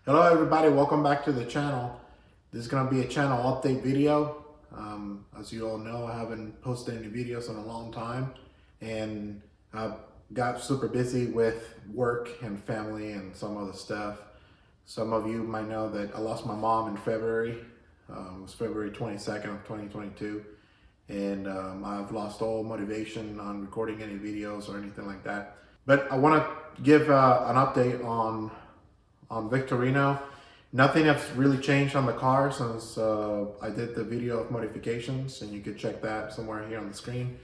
Hello everybody, welcome back to the channel. This is going to be a channel update video. As you all know, I haven't posted any videos in a long time, and I got super busy with work and family and some other stuff. Some of you might know that I lost my mom in February. It was February 22nd of 2022, and I've lost all motivation on recording any videos or anything like that. But I want to give an update on Victorino. Nothing has really changed on the car since I did the video of modifications, and you can check that somewhere here on the screen.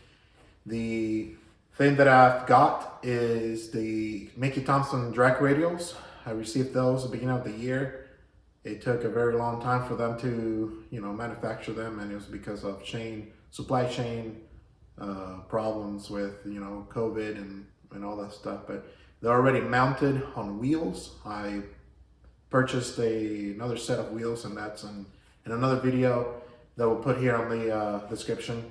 The thing that I've got is the Mickey Thompson drag radials. I received those at the beginning of the year. It took a very long time for them to, manufacture them, and it was because of supply chain problems with, COVID and all that stuff. But they're already mounted on wheels. I purchased another set of wheels, and that's in another video that we'll put here on the description.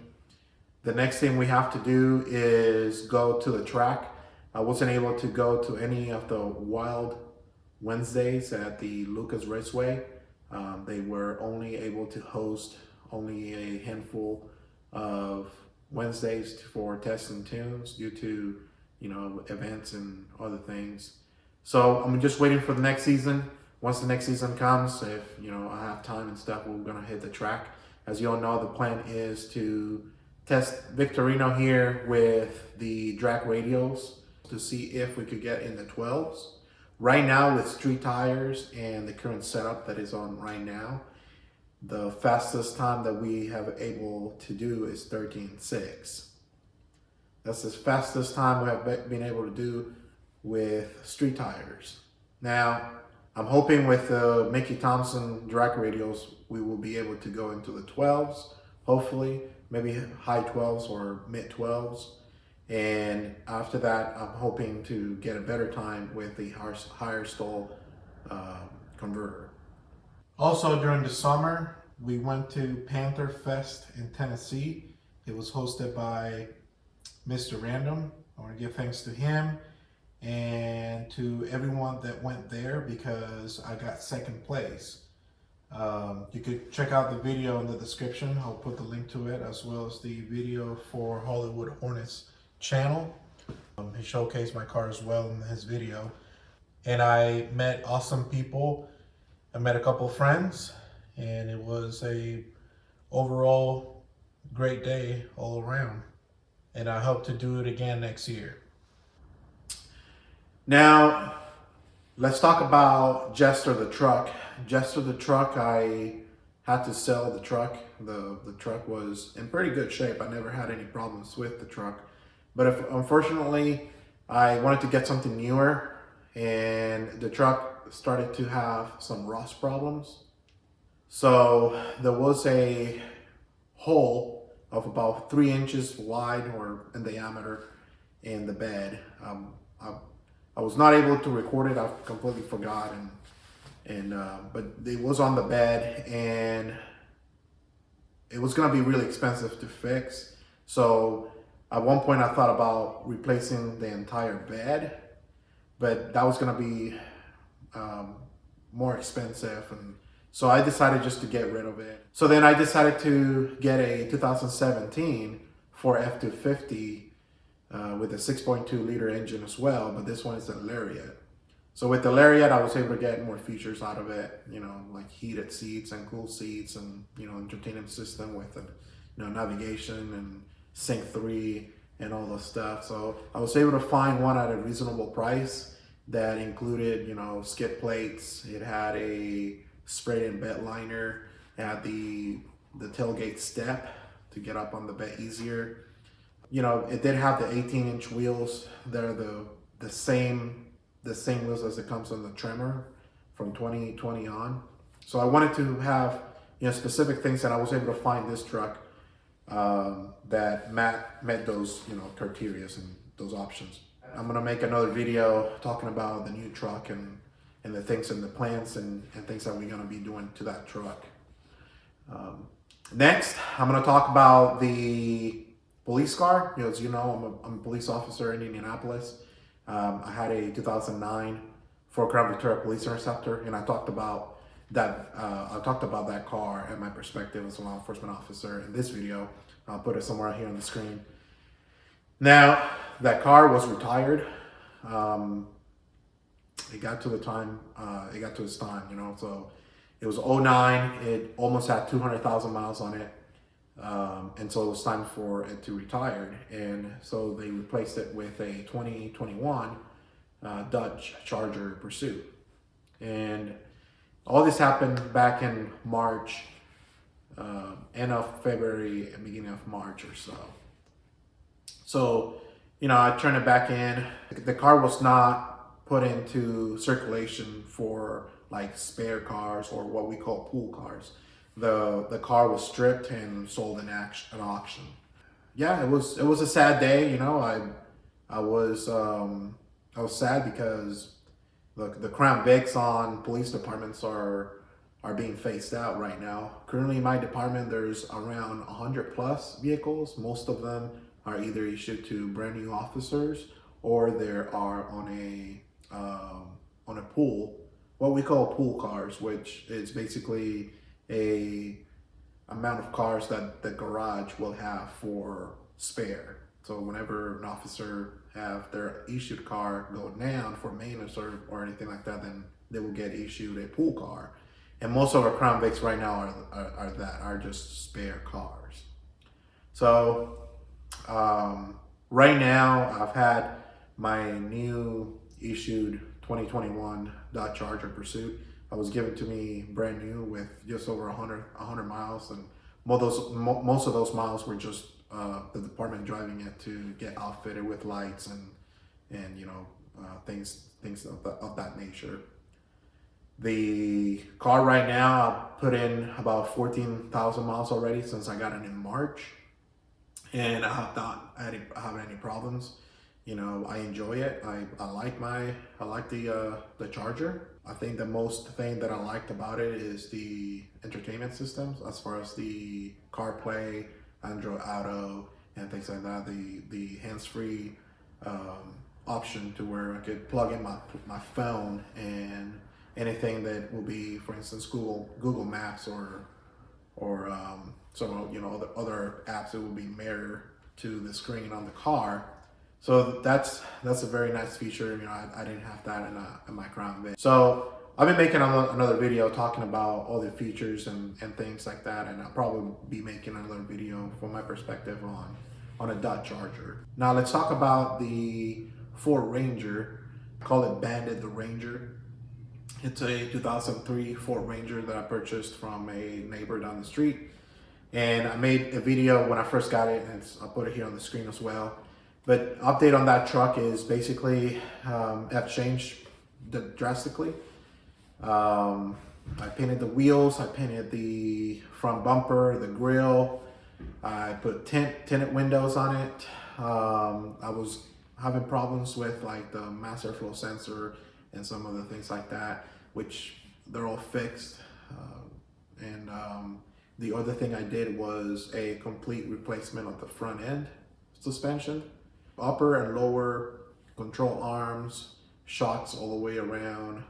The next thing we have to do is go to the track. I wasn't able to go to any of the Wild Wednesdays at the Lucas Raceway. They were only able to host only a handful of Wednesdays for tests and tunes due to events and other things. So I'm just waiting for the next season. Once the next season comes, if I have time and stuff, we're gonna hit the track. As you all know, the plan is to test Victorino here with the drag radials to see if we could get in the 12s. Right now, with street tires and the current setup that is on right now, the fastest time that we have able to do is 13.6. That's the fastest time we have been able to do with street tires. Now, I'm hoping with the Mickey Thompson drag radials, we will be able to go into the 12s, hopefully, maybe high 12s or mid 12s. And after that, I'm hoping to get a better time with the higher stall converter. Also, during the summer, we went to Panther Fest in Tennessee. It was hosted by Mr. Random. I want to give thanks to him and to everyone that went there because I got second place. You could check out the video in the description. I'll put the link to it, as well as the video for HollywoodHornet's channel. He showcased my car as well in his video. And I met awesome people. I met a couple of friends, and it was a overall great day all around. And I hope to do it again next year. Now, let's talk about Jester the truck. Jester the truck, I had to sell the truck. The truck was in pretty good shape. I never had any problems with the truck. But unfortunately, I wanted to get something newer, and the truck started to have some rust problems. So there was a hole of about 3 inches wide or in diameter in the bed. I was not able to record it. I completely forgot, but it was on the bed, and it was gonna be really expensive to fix. So at one point, I thought about replacing the entire bed, but that was gonna be more expensive, and so I decided just to get rid of it. So then I decided to get a 2017 Ford F-250 with a 6.2 liter engine as well, but this one is a Lariat. So with the Lariat, I was able to get more features out of it, like heated seats and cool seats, and entertainment system with navigation and Sync 3 and all the stuff. So I was able to find one at a reasonable price that included skid plates. It had a sprayed-in bed liner. It had the tailgate step to get up on the bed easier. It did have the 18-inch wheels. They're the same wheels as it comes on the Tremor from 2020 on. So I wanted to have specific things, that I was able to find this truck that met those criteria and those options. I'm gonna make another video talking about the new truck and the things and the plans and things that we're gonna be doing to that truck. Next, I'm gonna talk about the police car. As you know, I'm a police officer in Indianapolis. I had a 2009 Fort Crown Victoria Police Interceptor, and I talked about that. I talked about that car and my perspective as a law enforcement officer in this video. I'll put it somewhere here on the screen. Now, that car was retired. It got to the time. It got to its time, you know. So it was '09. It almost had 200,000 miles on it. And so it was time for it to retire. And so they replaced it with a 2021 Dodge Charger Pursuit. And all this happened back in March, end of February, beginning of March or so. So, you know, I turned it back in. The car was not put into circulation for like spare cars or what we call pool cars. The car was stripped and sold in an auction. Yeah, it was a sad day. You know, I was sad because the Crown Vics on police departments are being phased out right now. Currently in my department, there's around 100 plus vehicles. Most of them are either issued to brand new officers or they are on a pool, what we call pool cars, which is basically a amount of cars that the garage will have for spare. So whenever an officer have their issued car go down for maintenance or anything like that, then they will get issued a pool car. And most of our Crown Vics right now are just spare cars. So right now I've had my new issued 2021 Dodge Charger Pursuit. It was given to me brand new with just over 100 miles, and most of those miles were just the department driving it to get outfitted with lights and you know things of that nature. The car right now, I put in about 14,000 miles already since I got it in March, and I have not had any problems. You know, I enjoy it. I like the Charger. I think the most thing that I liked about it is the entertainment systems, as far as the CarPlay, Android Auto, and things like that. The hands-free option to where I could plug in my phone and anything that will be, for instance, Google Maps or so, you know, other apps that will be mirrored to the screen on the car. So that's a very nice feature. You know, I didn't have that in my Crown Vic. So I've been making another video talking about all the features and things like that, and I'll probably be making another video from my perspective on a Dodge Charger. Now let's talk about the Ford Ranger. I call it Bandit the Ranger. It's a 2003 Ford Ranger that I purchased from a neighbor down the street. And I made a video when I first got it, and I'll put it here on the screen as well. But update on that truck is basically, I've changed drastically. I painted the wheels, I painted the front bumper, the grille. I put tinted windows on it. I was having problems with like the mass airflow sensor and some other things like that, which they're all fixed. The other thing I did was a complete replacement of the front end suspension. Upper and lower control arms, shocks all the way around,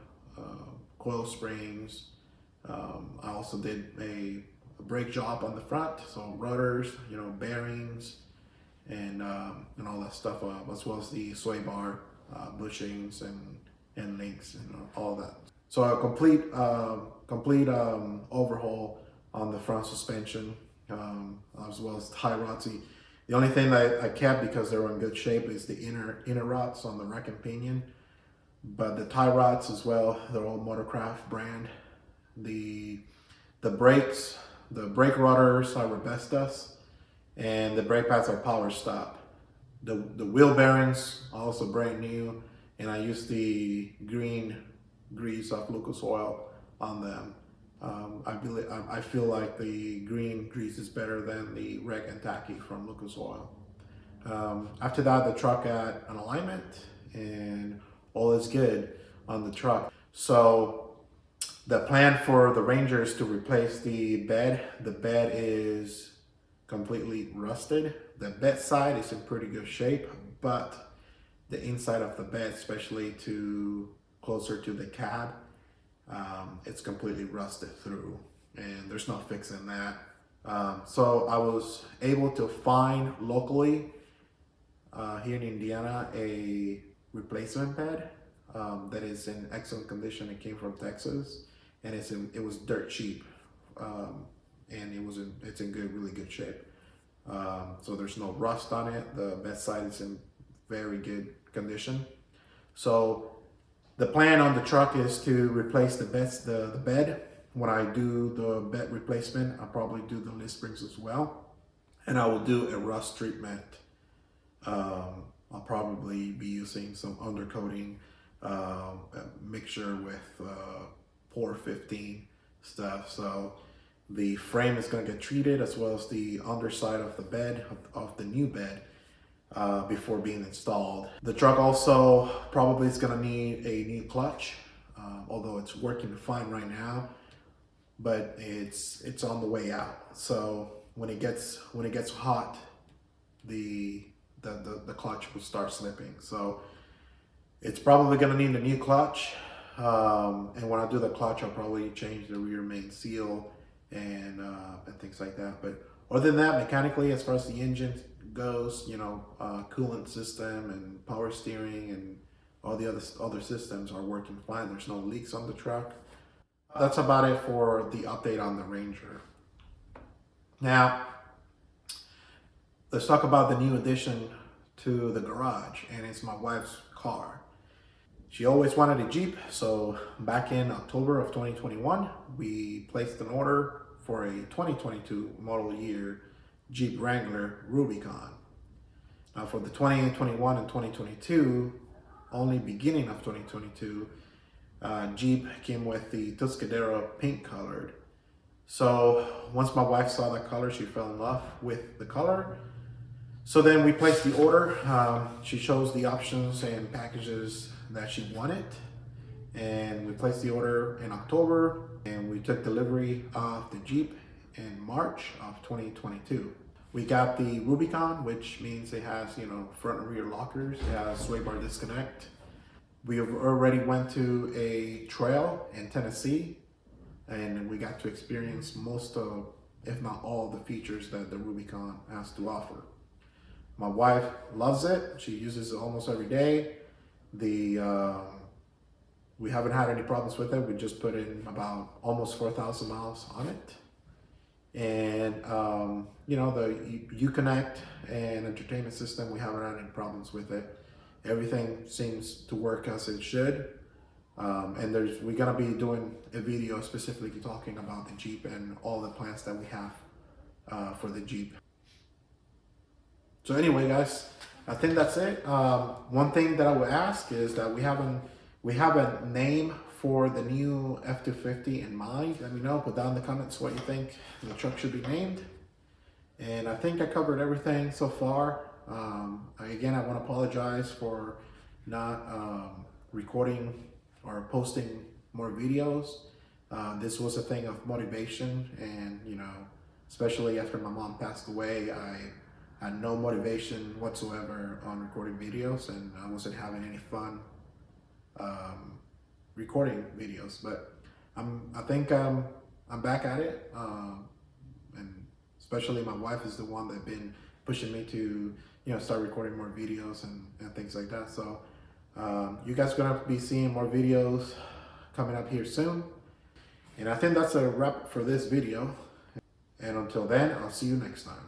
coil springs. I also did a brake job on the front, so rudders, you know, bearings, and all that stuff, as well as the sway bar bushings and links and all that. So a complete overhaul on the front suspension, as well as tie rods. The only thing that I kept, because they were in good shape, is the inner rods on the rack and pinion. But the tie rods as well, they're all Motorcraft brand. The brakes, the brake rudders are Robestas, and the brake pads are Power Stop. The wheel bearings are also brand new, and I used the green grease of Lucas Oil on them. I feel like the green grease is better than the Reg and Tacky from Lucas Oil. After that, the truck got an alignment and all is good on the truck. So the plan for the Ranger is to replace the bed. The bed is completely rusted. The bed side is in pretty good shape, but the inside of the bed, especially to closer to the cab, it's completely rusted through, and there's no fixing that. So I was able to find locally here in Indiana a replacement bed that is in excellent condition. It came from Texas, and it was dirt cheap, and it's in really good shape. So there's no rust on it. The bedside is in very good condition. So the plan on the truck is to replace the bed. When I do the bed replacement, I'll probably do the list springs as well, and I will do a rust treatment. I'll probably be using some undercoating mixture with Pour 15 stuff. So the frame is going to get treated, as well as the underside of the bed, of the new bed, before being installed. The truck also probably is going to need a new clutch, although it's working fine right now, but it's on the way out. So when it gets hot, the clutch will start slipping. So it's probably going to need a new clutch, and when I do the clutch, I'll probably change the rear main seal and things like that. But other than that, mechanically, as far as the engine goes, coolant system and power steering and all the other systems are working fine. There's no leaks on the truck. That's about it for the update on the Ranger. Now, let's talk about the new addition to the garage, and it's my wife's car. She always wanted a Jeep, so back in October of 2021, we placed an order for a 2022 model year Jeep Wrangler Rubicon. Now for the 2021 and 2022, only beginning of 2022, Jeep came with the Tuscadero pink colored. So once my wife saw that color, she fell in love with the color. So then we placed the order. She chose the options and packages that she wanted, and we placed the order in October, and we took delivery of the Jeep in March of 2022. We got the Rubicon, which means it has, front and rear lockers. It has sway bar disconnect. We have already went to a trail in Tennessee, and we got to experience most of, if not all, the features that the Rubicon has to offer. My wife loves it. She uses it almost every day. We haven't had any problems with it. We just put in about almost 4,000 miles on it. And, the Uconnect and entertainment system, we haven't had any problems with it. Everything seems to work as it should. And we're gonna be doing a video specifically talking about the Jeep and all the plans that we have for the Jeep. So anyway, guys, I think that's it. One thing that I would ask is that we have a name for the new F-250 in mind. Let me know. Put down in the comments what you think the truck should be named. And I think I covered everything so far. Again, I want to apologize for not recording or posting more videos. This was a thing of motivation, and especially after my mom passed away, I had no motivation whatsoever on recording videos, and I wasn't having any fun recording videos. But I think I'm back at it, and especially my wife is the one that's been pushing me to start recording more videos and things like that. So you guys are gonna be seeing more videos coming up here soon, and I think that's a wrap for this video. And until then, I'll see you next time.